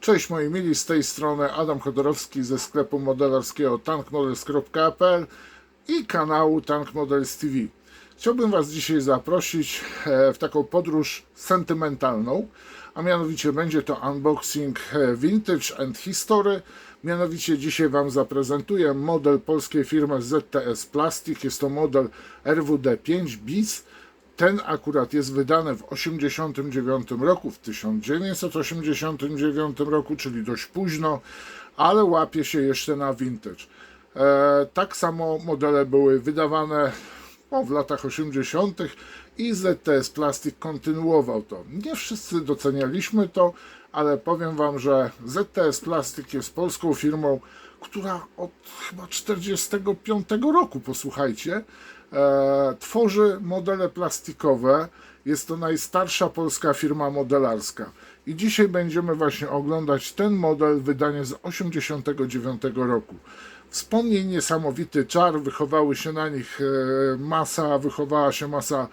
Cześć moi mili, z tej strony Adam Chodorowski ze sklepu modelarskiego tankmodels.pl i kanału Tank Models TV. Chciałbym Was dzisiaj zaprosić w taką podróż sentymentalną, a mianowicie będzie to unboxing Vintage and History. Mianowicie dzisiaj Wam zaprezentuję model polskiej firmy ZTS Plastic. Jest to model RWD5 bis. Ten akurat jest wydany w 1989 roku, w 1989 roku, czyli dość późno, ale łapie się jeszcze na vintage. Tak samo modele były wydawane w latach 80. i ZTS Plastic kontynuował to. Nie wszyscy docenialiśmy to, ale powiem Wam, że ZTS Plastic jest polską firmą, która od chyba 1945 roku, posłuchajcie, tworzy modele plastikowe. Jest to najstarsza polska firma modelarska. I dzisiaj będziemy właśnie oglądać ten model, wydanie z 1989 roku. Wspomnień niesamowity czar, wychowała się masa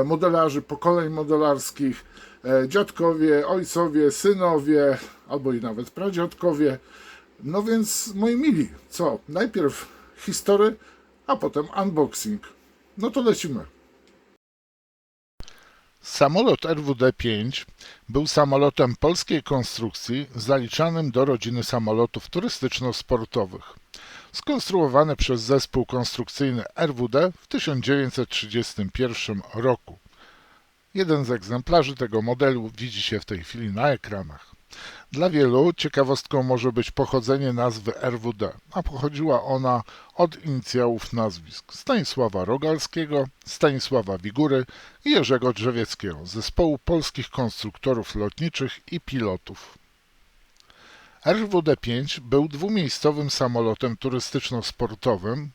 modelarzy, pokoleń modelarskich, dziadkowie, ojcowie, synowie, albo i nawet pradziadkowie. No więc, moi mili, co? Najpierw history, a potem unboxing. No to lecimy. Samolot RWD-5 był samolotem polskiej konstrukcji zaliczanym do rodziny samolotów turystyczno-sportowych. Skonstruowany przez zespół konstrukcyjny RWD w 1931 roku. Jeden z egzemplarzy tego modelu widzi się w tej chwili na ekranach. Dla wielu ciekawostką może być pochodzenie nazwy RWD, a pochodziła ona od inicjałów nazwisk Stanisława Rogalskiego, Stanisława Wigury i Jerzego Drzewieckiego, zespołu polskich konstruktorów lotniczych i pilotów. RWD-5 był dwumiejscowym samolotem turystyczno-sportowym,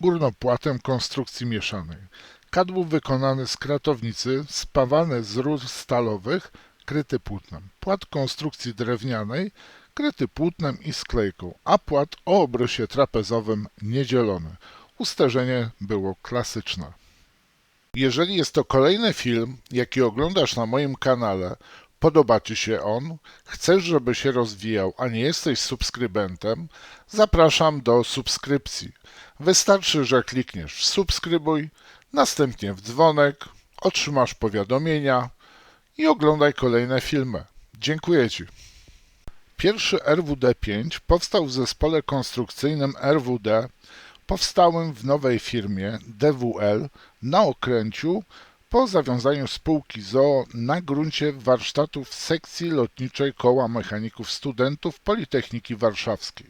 górnopłatem konstrukcji mieszanej. Kadłub wykonany z kratownicy, spawany z rur stalowych, kryty płótnem. Płat konstrukcji drewnianej, kryty płótnem i sklejką, a płat o obrysie trapezowym niedzielony. Usterzenie było klasyczne. Jeżeli jest to kolejny film, jaki oglądasz na moim kanale, podoba Ci się on, chcesz, żeby się rozwijał, a nie jesteś subskrybentem, zapraszam do subskrypcji. Wystarczy, że klikniesz w subskrybuj, następnie w dzwonek, otrzymasz powiadomienia i oglądaj kolejne filmy. Dziękuję Ci. Pierwszy RWD-5 powstał w zespole konstrukcyjnym RWD, powstałym w nowej firmie DWL na Okręciu po zawiązaniu spółki z o.o. na gruncie warsztatów sekcji lotniczej Koła Mechaników Studentów Politechniki Warszawskiej.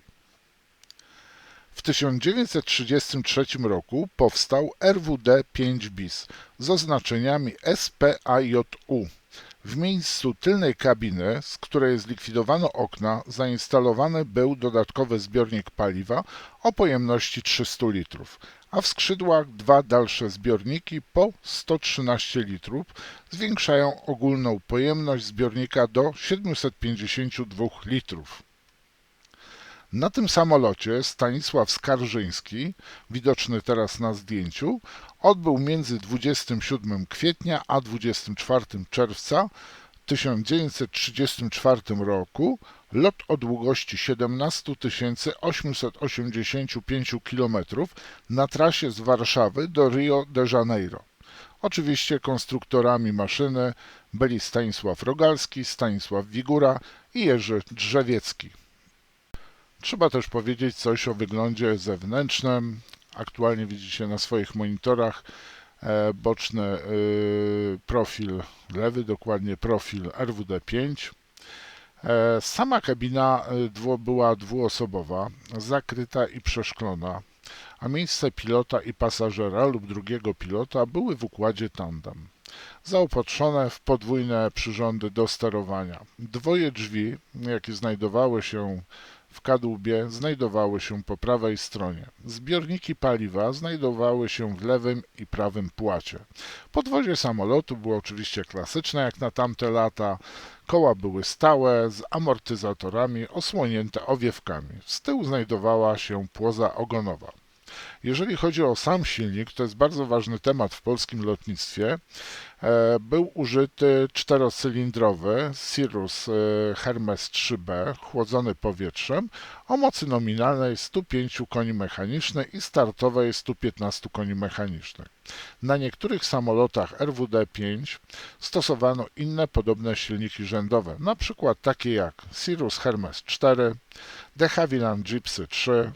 W 1933 roku powstał RWD-5 bis z oznaczeniami SPAJU. W miejscu tylnej kabiny, z której zlikwidowano okna, zainstalowany był dodatkowy zbiornik paliwa o pojemności 300 litrów, a w skrzydłach dwa dalsze zbiorniki po 113 litrów zwiększają ogólną pojemność zbiornika do 752 litrów. Na tym samolocie Stanisław Skarżyński, widoczny teraz na zdjęciu, odbył między 27 kwietnia a 24 czerwca 1934 roku lot o długości 17 885 km na trasie z Warszawy do Rio de Janeiro. Oczywiście konstruktorami maszyny byli Stanisław Rogalski, Stanisław Wigura i Jerzy Drzewiecki. Trzeba też powiedzieć coś o wyglądzie zewnętrznym. Aktualnie widzicie na swoich monitorach boczny profil lewy, dokładnie profil RWD-5. Sama kabina była dwuosobowa, zakryta i przeszklona, a miejsce pilota i pasażera lub drugiego pilota były w układzie tandem. Zaopatrzone w podwójne przyrządy do sterowania. Dwoje drzwi, jakie znajdowały się w kadłubie, znajdowały się po prawej stronie. Zbiorniki paliwa znajdowały się w lewym i prawym płacie. Podwozie samolotu było oczywiście klasyczne jak na tamte lata. Koła były stałe, z amortyzatorami osłonięte owiewkami. Z tyłu znajdowała się płoza ogonowa. Jeżeli chodzi o sam silnik, to jest bardzo ważny temat w polskim lotnictwie. Był użyty czterocylindrowy Cirrus Hermes 3B chłodzony powietrzem o mocy nominalnej 105 koni mechanicznych i startowej 115 koni mechanicznych. Na niektórych samolotach RWD-5 stosowano inne podobne silniki rzędowe, np. takie jak Cirrus Hermes 4, de Havilland Gipsy 3,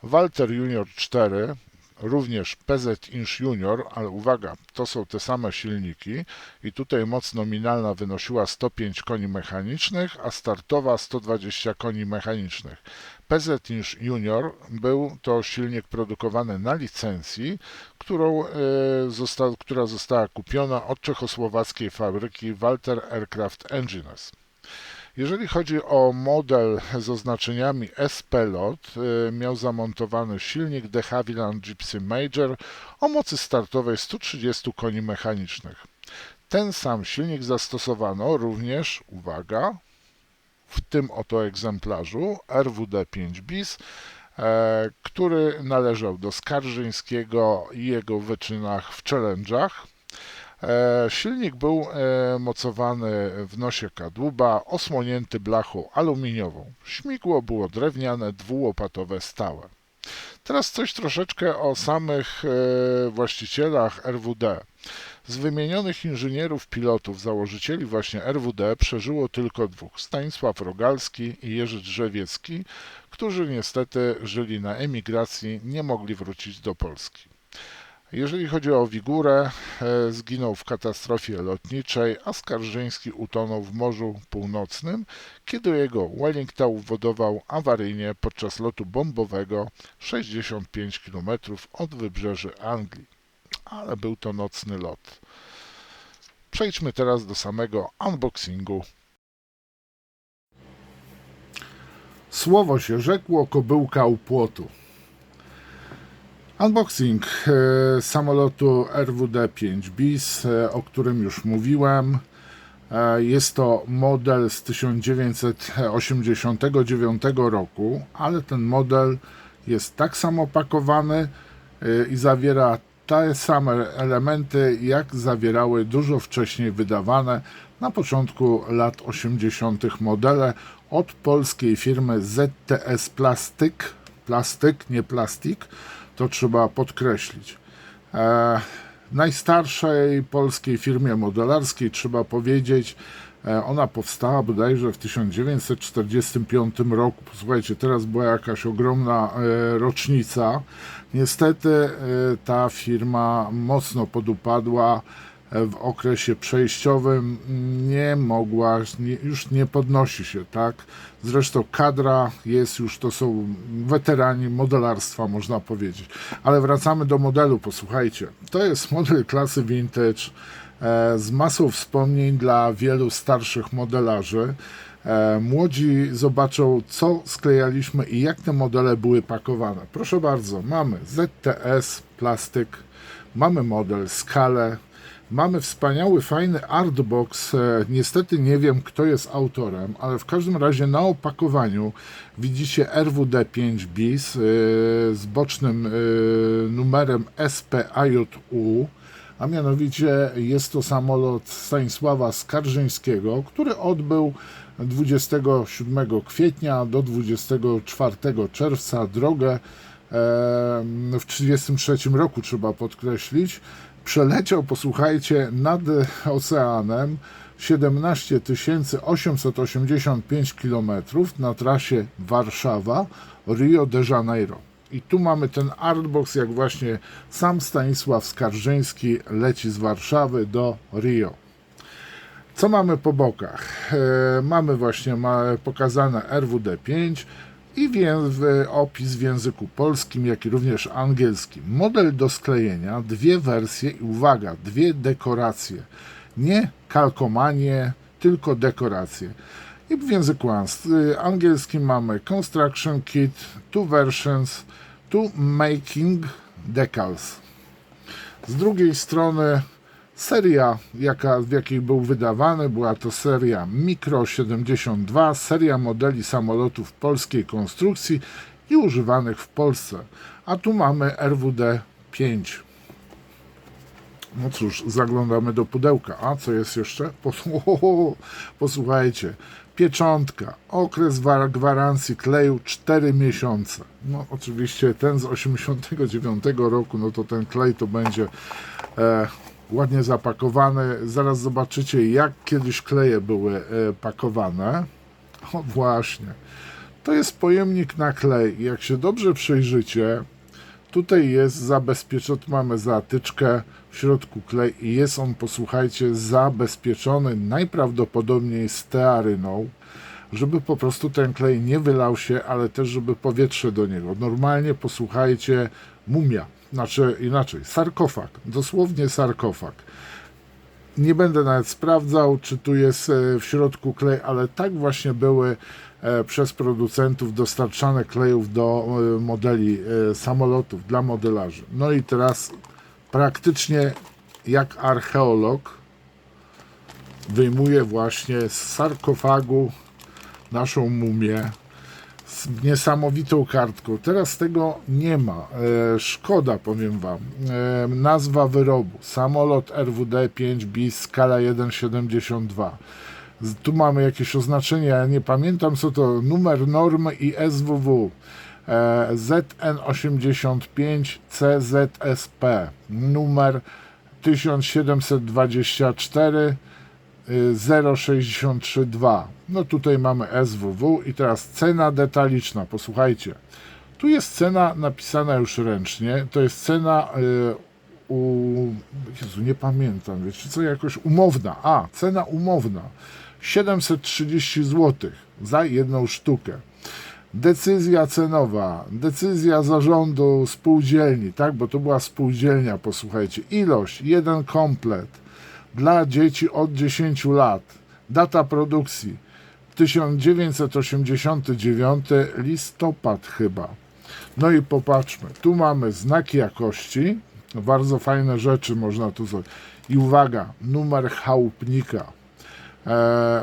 Walter Junior 4, również PZ Inch Junior, ale uwaga, to są te same silniki i tutaj moc nominalna wynosiła 105 koni mechanicznych, a startowa 120 koni mechanicznych. PZ Inch Junior był to silnik produkowany na licencji, która została kupiona od czechosłowackiej fabryki Walter Aircraft Engines. Jeżeli chodzi o model z oznaczeniami SP-LOT, miał zamontowany silnik de Havilland Gipsy Major o mocy startowej 130 koni mechanicznych. Ten sam silnik zastosowano również, uwaga, w tym oto egzemplarzu RWD-5 bis, który należał do Skarżyńskiego i jego wyczynach w Challenge'ach. Silnik był mocowany w nosie kadłuba, osłonięty blachą aluminiową. Śmigło było drewniane, dwułopatowe, stałe. Teraz coś troszeczkę o samych właścicielach RWD. Z wymienionych inżynierów, pilotów, założycieli właśnie RWD przeżyło tylko dwóch: Stanisław Rogalski i Jerzy Drzewiecki, którzy niestety żyli na emigracji, nie mogli wrócić do Polski. Jeżeli chodzi o Wigórę, zginął w katastrofie lotniczej, a Skarżyński utonął w Morzu Północnym, kiedy jego Wellington wodował awaryjnie podczas lotu bombowego 65 km od wybrzeży Anglii. Ale był to nocny lot. Przejdźmy teraz do samego unboxingu. Słowo się rzekło, kobyłka u płotu. Unboxing samolotu RWD-5 bis, o którym już mówiłem. Jest to model z 1989 roku, ale ten model jest tak samo pakowany i zawiera te same elementy, jak zawierały dużo wcześniej wydawane na początku lat 80. modele od polskiej firmy ZTS Plastyk, nie plastik, to trzeba podkreślić. Najstarszej polskiej firmie modelarskiej trzeba powiedzieć, ona powstała bodajże w 1945 roku. Słuchajcie, teraz była jakaś ogromna rocznica. Niestety ta firma mocno podupadła w okresie przejściowym, nie mogła, już nie podnosi się, tak? Zresztą kadra jest już, to są weterani modelarstwa, można powiedzieć. Ale wracamy do modelu, posłuchajcie. To jest model klasy vintage z masą wspomnień dla wielu starszych modelarzy. Młodzi zobaczą, co sklejaliśmy i jak te modele były pakowane. Proszę bardzo, mamy ZTS Plastyk, mamy model Skalę, mamy wspaniały, fajny artbox. Niestety nie wiem, kto jest autorem, ale w każdym razie na opakowaniu widzicie RWD-5 bis z bocznym numerem SPAJU, a mianowicie jest to samolot Stanisława Skarżyńskiego, który odbył 27 kwietnia do 24 czerwca drogę w 1933 roku, trzeba podkreślić. Przeleciał, posłuchajcie, nad oceanem 17 885 km na trasie Warszawa-Rio de Janeiro. I tu mamy ten artbox, jak właśnie sam Stanisław Skarżyński leci z Warszawy do Rio. Co mamy po bokach? Mamy właśnie pokazane RWD-5 i opis w języku polskim, jak i również angielskim. Model do sklejenia, dwie wersje i uwaga, dwie dekoracje. Nie kalkomanie, tylko dekoracje. I w języku angielskim mamy Construction Kit, two versions, to making decals. Z drugiej strony seria, w jakiej był wydawany, była to seria Mikro 72, seria modeli samolotów polskiej konstrukcji i używanych w Polsce. A tu mamy RWD 5. No cóż, zaglądamy do pudełka. A co jest jeszcze? Posłuchajcie. Pieczątka. Okres gwarancji kleju 4 miesiące. No oczywiście ten z 89 roku, no to ten klej to będzie ładnie zapakowany. Zaraz zobaczycie, jak kiedyś kleje były pakowane. O właśnie. To jest pojemnik na klej. Jak się dobrze przyjrzycie, tutaj jest zabezpieczony, mamy zatyczkę, w środku klej i jest on, posłuchajcie, zabezpieczony najprawdopodobniej stearyną, żeby po prostu ten klej nie wylał się, ale też żeby powietrze do niego. Normalnie, posłuchajcie, mumia, znaczy inaczej, sarkofag, dosłownie sarkofag. Nie będę nawet sprawdzał, czy tu jest w środku klej, ale tak właśnie były przez producentów dostarczane klejów do modeli samolotów dla modelarzy. No i teraz praktycznie jak archeolog wyjmuję właśnie z sarkofagu naszą mumię z niesamowitą kartką. Teraz tego nie ma. Szkoda, powiem Wam. Nazwa wyrobu. Samolot RWD 5 bis skala 1,72. Tu mamy jakieś oznaczenie, ja nie pamiętam co to, numer normy i SWW. ZN85 CZSP. Numer 1724 0632. No tutaj mamy SWW i teraz cena detaliczna. Posłuchajcie. Tu jest cena napisana już ręcznie. To jest cena Jezu, nie pamiętam. Wiecie co, jakoś umowna. Cena umowna. 730 zł za jedną sztukę. Decyzja cenowa, decyzja zarządu spółdzielni, tak, bo to była spółdzielnia, posłuchajcie. Ilość, 1 komplet dla dzieci od 10 lat. Data produkcji 1989 listopad chyba. No i popatrzmy, tu mamy znaki jakości, bardzo fajne rzeczy można tu zrobić. I uwaga, numer chałupnika.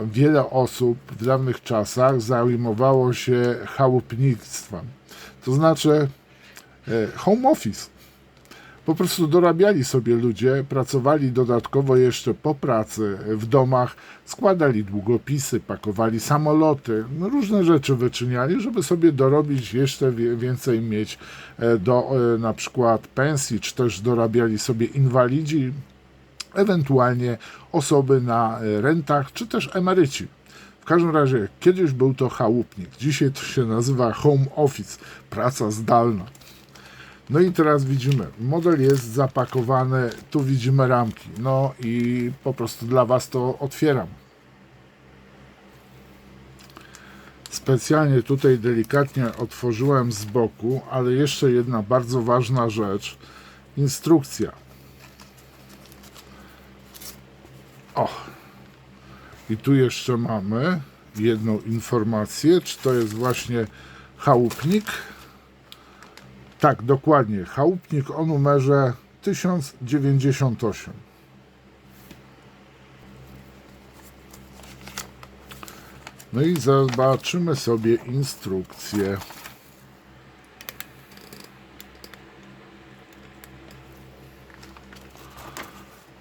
Wiele osób w dawnych czasach zajmowało się chałupnictwem. To znaczy home office. Po prostu dorabiali sobie ludzie, pracowali dodatkowo jeszcze po pracy w domach, składali długopisy, pakowali samoloty, no różne rzeczy wyczyniali, żeby sobie dorobić jeszcze więcej mieć do na przykład pensji, czy też dorabiali sobie inwalidzi, ewentualnie osoby na rentach, czy też emeryci. W każdym razie, kiedyś był to chałupnik, dzisiaj to się nazywa home office, praca zdalna. No i teraz widzimy, model jest zapakowany, tu widzimy ramki, no i po prostu dla Was to otwieram. Specjalnie tutaj delikatnie otworzyłem z boku, ale jeszcze jedna bardzo ważna rzecz, instrukcja. I tu jeszcze mamy jedną informację, czy to jest właśnie chałupnik. Tak, dokładnie, chałupnik o numerze 1098. No i zobaczymy sobie instrukcję.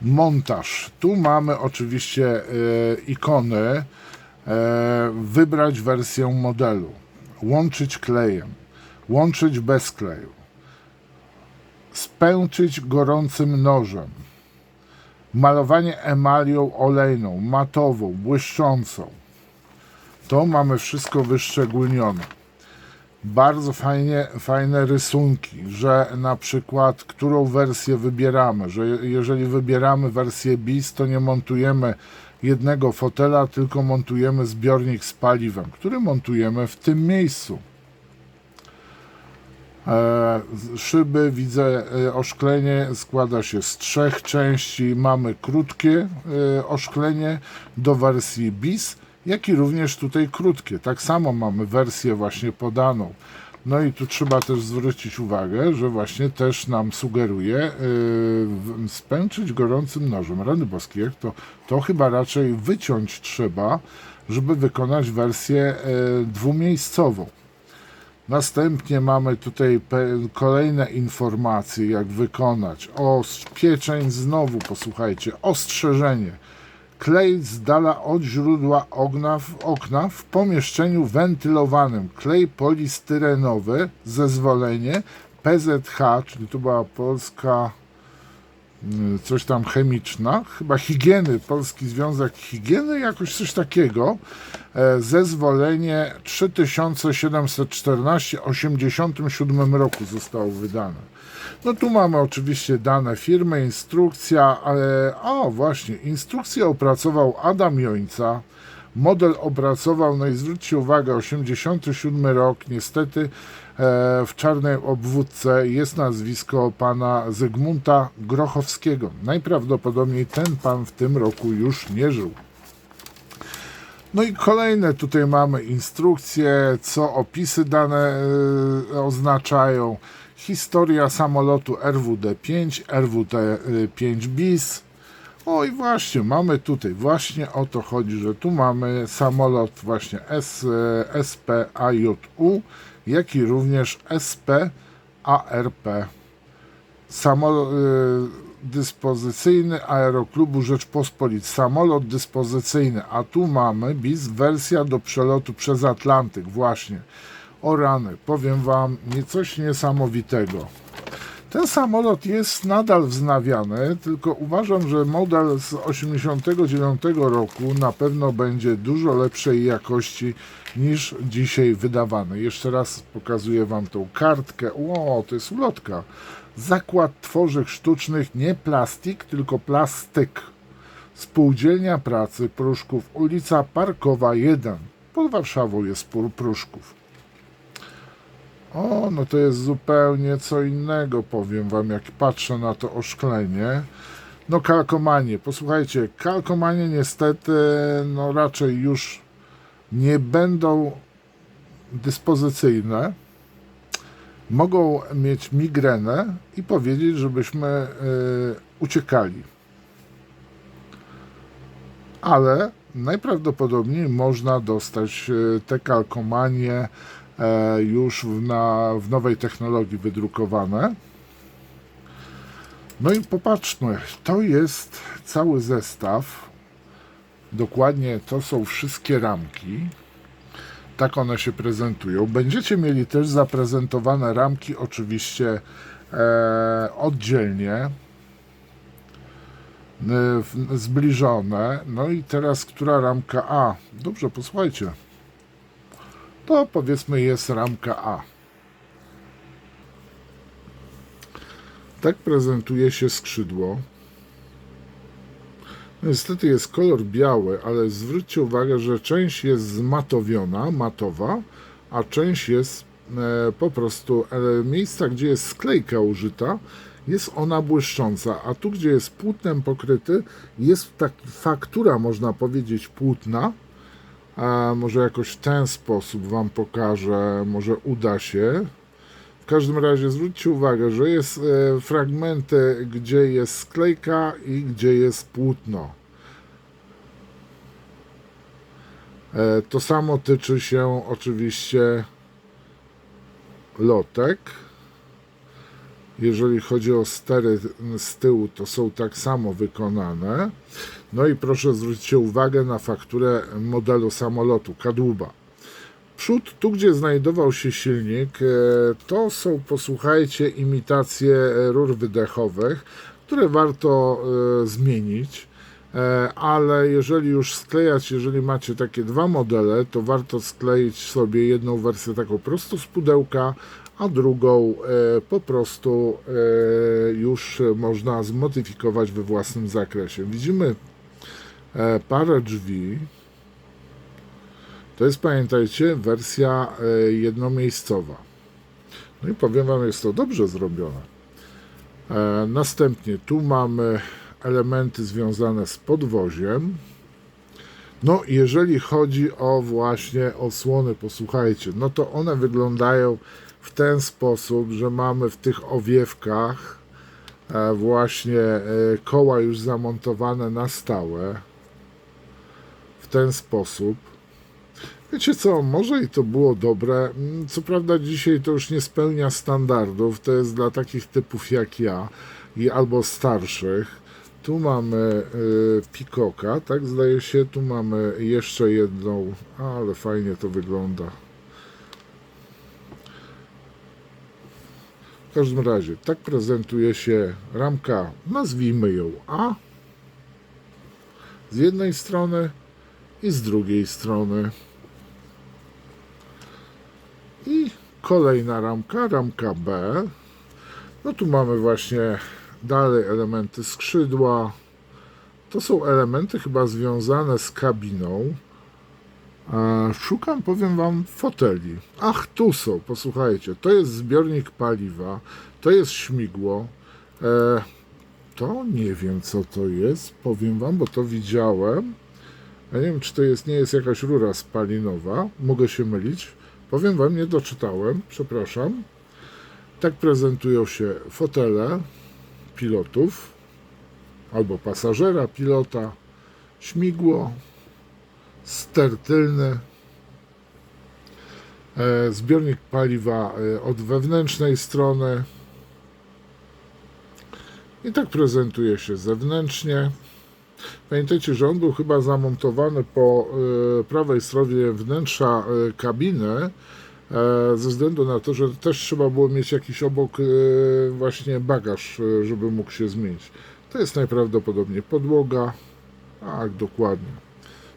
Montaż. Tu mamy oczywiście ikony. Wybrać wersję modelu. Łączyć klejem. Łączyć bez kleju. Spęczyć gorącym nożem. Malowanie emalią olejną, matową, błyszczącą. To mamy wszystko wyszczególnione. Bardzo fajne rysunki, że na przykład którą wersję wybieramy, że jeżeli wybieramy wersję BIS, to nie montujemy jednego fotela, tylko montujemy zbiornik z paliwem, który montujemy w tym miejscu. Szyby, widzę, oszklenie składa się z 3 części. Mamy krótkie oszklenie do wersji BIS, jak i również tutaj krótkie. Tak samo mamy wersję właśnie podaną. No i tu trzeba też zwrócić uwagę, że właśnie też nam sugeruje spęczyć gorącym nożem. Rany boskie, jak to chyba raczej wyciąć trzeba, żeby wykonać wersję dwumiejscową. Następnie mamy tutaj kolejne informacje, jak wykonać. O, pieczeń znowu, posłuchajcie, ostrzeżenie. Klej z dala od źródła okna w pomieszczeniu wentylowanym. Klej polistyrenowy, zezwolenie PZH, czyli to była polska coś tam chemiczna, chyba higieny, Polski Związek Higieny, jakoś coś takiego, zezwolenie 3714 w 1987 roku zostało wydane. No tu mamy oczywiście dane firmy, instrukcja, właśnie, instrukcję opracował Adam Jońca, model opracował, no i zwróćcie uwagę, 87 rok, niestety w czarnej obwódce jest nazwisko pana Zygmunta Grochowskiego. Najprawdopodobniej ten pan w tym roku już nie żył. No i kolejne tutaj mamy instrukcje, co opisy dane oznaczają. Historia samolotu RWD-5, RWD-5 bis. O i właśnie, mamy tutaj, właśnie o to chodzi, że tu mamy samolot właśnie SPAJU, jak i również SPARP. Samolot dyspozycyjny Aeroklubu Rzeczpospolitej. Samolot dyspozycyjny, a tu mamy bis, wersja do przelotu przez Atlantyk, właśnie. O rany, powiem wam, coś niesamowitego. Ten samolot jest nadal wznawiany, tylko uważam, że model z 1989 roku na pewno będzie dużo lepszej jakości niż dzisiaj wydawany. Jeszcze raz pokazuję wam tą kartkę. Ło, to jest ulotka. Zakład Tworzyw Sztucznych, nie plastik, tylko plastyk. Spółdzielnia Pracy Pruszków, ulica Parkowa 1. Pod Warszawą jest Pruszków. O, no to jest zupełnie co innego, powiem wam, jak patrzę na to oszklenie. No kalkomanie, posłuchajcie, kalkomanie niestety, no raczej już nie będą dyspozycyjne. Mogą mieć migrenę i powiedzieć, żebyśmy uciekali. Ale najprawdopodobniej można dostać te kalkomanie już w nowej technologii wydrukowane. No i popatrzmy, to jest cały zestaw. Dokładnie to są wszystkie ramki. Tak one się prezentują. Będziecie mieli też zaprezentowane ramki oczywiście oddzielnie, zbliżone. No i teraz która ramka A? Dobrze, posłuchajcie. To powiedzmy jest ramka A. Tak prezentuje się skrzydło. Niestety jest kolor biały, ale zwróćcie uwagę, że część jest zmatowiona, matowa, a część jest po prostu miejsca, gdzie jest sklejka użyta, jest ona błyszcząca, a tu, gdzie jest płótnem pokryty, jest faktura, można powiedzieć, płótna. A może jakoś w ten sposób wam pokażę, może uda się. W każdym razie zwróćcie uwagę, że jest fragmenty, gdzie jest sklejka i gdzie jest płótno. To samo tyczy się oczywiście lotek. Jeżeli chodzi o stery z tyłu, to są tak samo wykonane. No i proszę zwróćcie uwagę na fakturę modelu samolotu, kadłuba. Przód, tu gdzie znajdował się silnik, to są, posłuchajcie, imitacje rur wydechowych, które warto zmienić, ale jeżeli już sklejać, jeżeli macie takie dwa modele, to warto skleić sobie jedną wersję taką prosto z pudełka, a drugą po prostu już można zmodyfikować we własnym zakresie. Widzimy parę drzwi. To jest, pamiętajcie, wersja jednomiejscowa. No i powiem wam, jest to dobrze zrobione. Następnie tu mamy elementy związane z podwoziem. No, jeżeli chodzi o właśnie osłony, posłuchajcie, no to one wyglądają w ten sposób, że mamy w tych owiewkach właśnie koła już zamontowane na stałe. W ten sposób. Wiecie co, może i to było dobre. Co prawda dzisiaj to już nie spełnia standardów, to jest dla takich typów jak ja i albo starszych. Tu mamy Peacocka, tak zdaje się, tu mamy jeszcze jedną, ale fajnie to wygląda. W każdym razie, tak prezentuje się ramka, nazwijmy ją A, z jednej strony i z drugiej strony. I kolejna ramka, ramka B. No tu mamy właśnie dalej elementy skrzydła. To są elementy chyba związane z kabiną. Szukam, powiem wam, foteli. Ach, tu są, posłuchajcie. To jest zbiornik paliwa, to jest śmigło. To nie wiem, co to jest, powiem wam, bo to widziałem. Ja nie wiem, czy to jest, nie jest jakaś rura spalinowa. Mogę się mylić. Powiem wam, nie doczytałem, przepraszam. Tak prezentują się fotele pilotów albo pasażera, pilota, śmigło, ster tylny, zbiornik paliwa od wewnętrznej strony i tak prezentuje się zewnętrznie. Pamiętajcie, że on był chyba zamontowany po prawej stronie wnętrza kabiny, ze względu na to, że też trzeba było mieć jakiś obok właśnie bagaż, żeby mógł się zmienić. To jest najprawdopodobniej podłoga. Tak, dokładnie.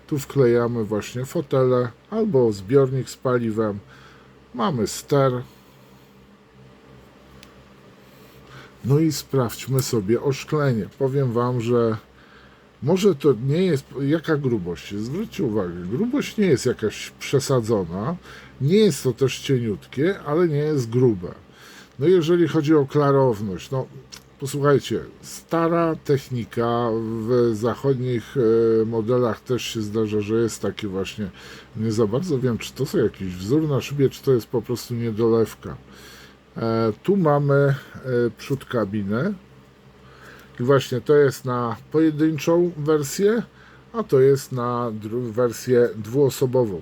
Tu wklejamy właśnie fotele albo zbiornik z paliwem. Mamy ster. No i sprawdźmy sobie oszklenie. Powiem wam, że może to nie jest... Jaka grubość? Zwróćcie uwagę, grubość nie jest jakaś przesadzona, nie jest to też cieniutkie, ale nie jest grube. No jeżeli chodzi o klarowność, no posłuchajcie, stara technika, w zachodnich modelach też się zdarza, że jest taki właśnie, nie za bardzo wiem, czy to są jakiś wzór na szybie, czy to jest po prostu niedolewka. Tu mamy przód kabiny. I właśnie to jest na pojedynczą wersję, a to jest na wersję dwuosobową.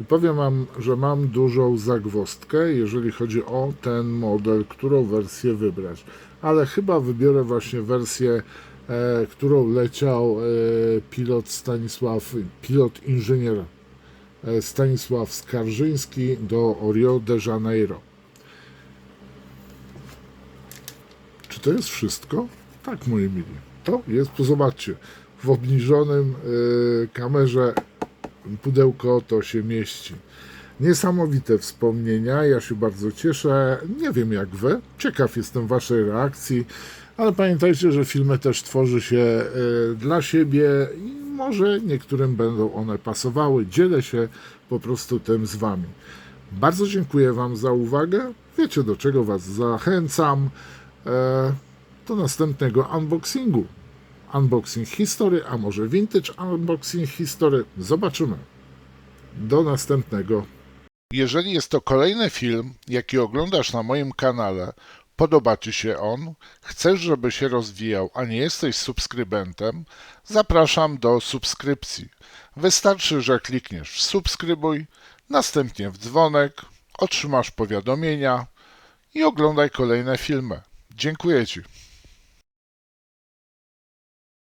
I powiem wam, że mam dużą zagwozdkę, jeżeli chodzi o ten model, którą wersję wybrać. Ale chyba wybiorę właśnie wersję, którą leciał pilot inżynier Stanisław Skarżyński do Rio de Janeiro. Czy to jest wszystko? Tak, moi mili. To jest, zobaczcie, w obniżonym kamerze pudełko to się mieści. Niesamowite wspomnienia, ja się bardzo cieszę. Nie wiem jak wy, ciekaw jestem waszej reakcji, ale pamiętajcie, że filmy też tworzy się dla siebie i może niektórym będą one pasowały. Dzielę się po prostu tym z wami. Bardzo dziękuję wam za uwagę. Wiecie, do czego was zachęcam. Do następnego unboxingu. Unboxing History, a może Vintage Unboxing History. Zobaczymy. Do następnego. Jeżeli jest to kolejny film, jaki oglądasz na moim kanale, podoba Ci się on, chcesz, żeby się rozwijał, a nie jesteś subskrybentem, zapraszam do subskrypcji. Wystarczy, że klikniesz w subskrybuj, następnie w dzwonek, otrzymasz powiadomienia i oglądaj kolejne filmy. Dziękuję Ci.